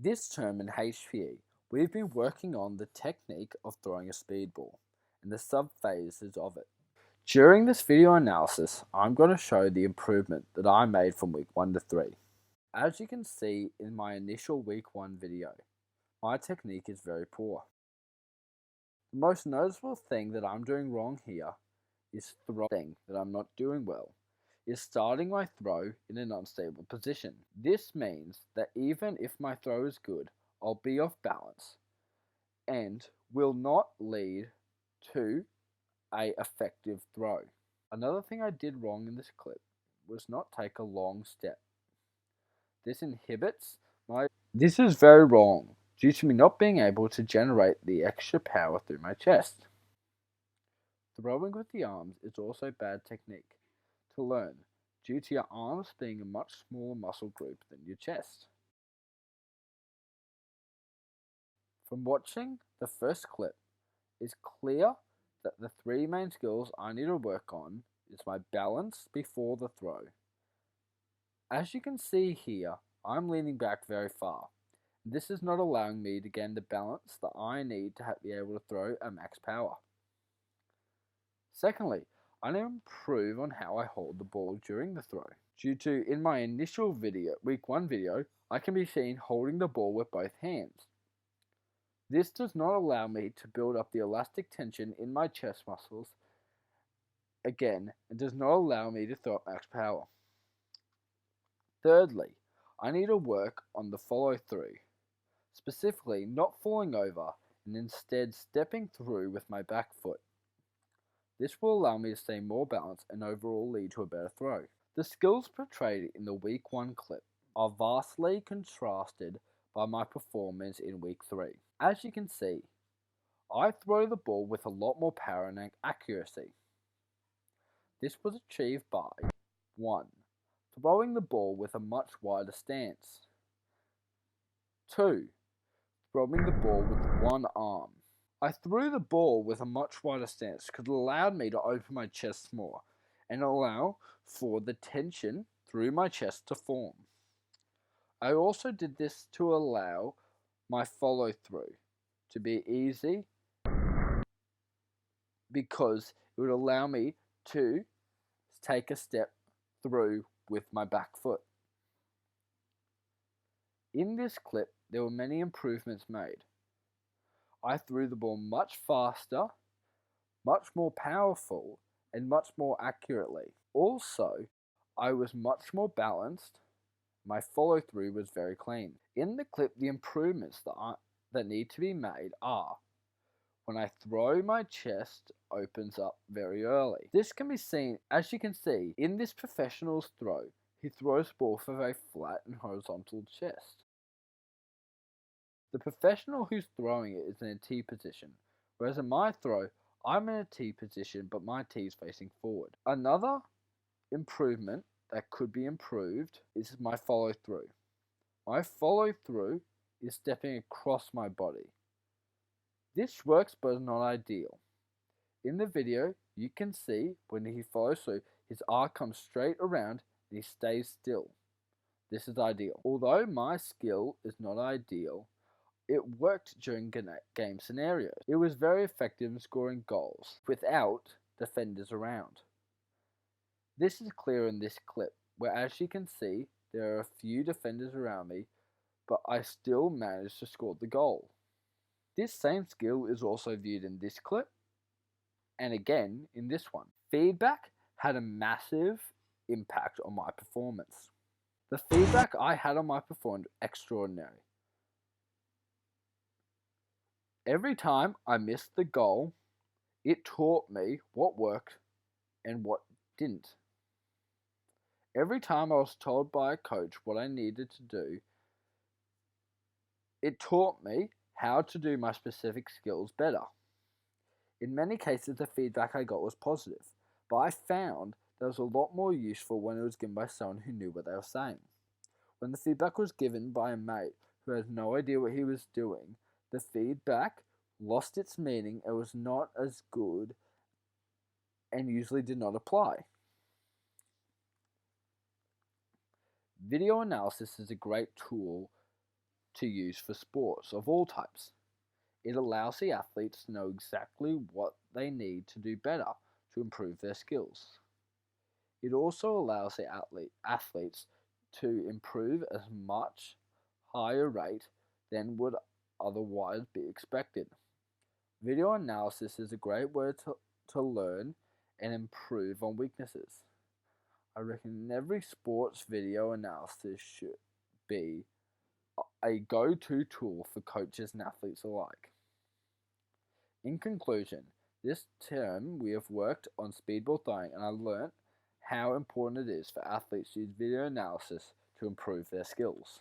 This term in HPE, we've been working on the technique of throwing a speedball and the sub-phases of it. During this video analysis, I'm going to show the improvement that I made from week 1 to 3. As you can see in my initial week 1 video, my technique is very poor. The most noticeable thing that I'm doing wrong here is throwing that I'm not doing well, is starting my throw in an unstable position. This means that even if my throw is good, I'll be off balance and will not lead to an effective throw. Another thing I did wrong in this clip was not take a long step. This inhibits my... This is very wrong due to me not being able to generate the extra power through my chest. Throwing with the arms is also bad technique to learn due to your arms being a much smaller muscle group than your chest. From watching the first clip, it's clear that the 3 main skills I need to work on is my balance before the throw. As you can see here, I'm leaning back very far. This is not allowing me to gain the balance that I need to be able to throw at max power. Secondly, I need to improve on how I hold the ball during the throw. Due to, in my initial video, week 1 video, I can be seen holding the ball with both hands. This does not allow me to build up the elastic tension in my chest muscles again, and does not allow me to throw at max power. Thirdly, I need to work on the follow through, specifically not falling over and instead stepping through with my back foot. This will allow me to stay more balanced and overall lead to a better throw. The skills portrayed in the week 1 clip are vastly contrasted by my performance in week 3. As you can see, I throw the ball with a lot more power and accuracy. This was achieved by 1. Throwing the ball with a much wider stance. 2. Throwing the ball with one arm. I threw the ball with a much wider stance because it allowed me to open my chest more and allow for the tension through my chest to form. I also did this to allow my follow through to be easy because it would allow me to take a step through with my back foot. In this clip, there were many improvements made. I threw the ball much faster, much more powerful, and much more accurately. Also, I was much more balanced. My follow through was very clean. In the clip, the improvements that need to be made are: when I throw, my chest opens up very early. This can be seen, as you can see, in this professional's throw. He throws the ball with a very flat and horizontal chest. The professional who's throwing it is in a T position, whereas in my throw, I'm in a T position, but my T is facing forward. Another improvement that could be improved is my follow through. My follow through is stepping across my body. This works but is not ideal. In the video, you can see when he follows through, his arc comes straight around and he stays still. This is ideal. Although my skill is not ideal, it worked during game scenarios. It was very effective in scoring goals without defenders around. This is clear in this clip, where as you can see, there are a few defenders around me, but I still managed to score the goal. This same skill is also viewed in this clip, and again in this one. Feedback had a massive impact on my performance. The feedback I had on my performance was extraordinary. Every time I missed the goal, it taught me what worked and what didn't. Every time I was told by a coach what I needed to do, it taught me how to do my specific skills better. In many cases, the feedback I got was positive, but I found that it was a lot more useful when it was given by someone who knew what they were saying. When the feedback was given by a mate who had no idea what he was doing, the feedback lost its meaning and was not as good and usually did not apply. Video analysis is a great tool to use for sports of all types. It allows the athletes to know exactly what they need to do better to improve their skills. It also allows the athletes to improve at a much higher rate than would otherwise be expected. Video analysis is a great way to learn and improve on weaknesses. I reckon every sports video analysis should be a go-to tool for coaches and athletes alike. In conclusion, this term we have worked on speedball throwing and I learnt how important it is for athletes to use video analysis to improve their skills.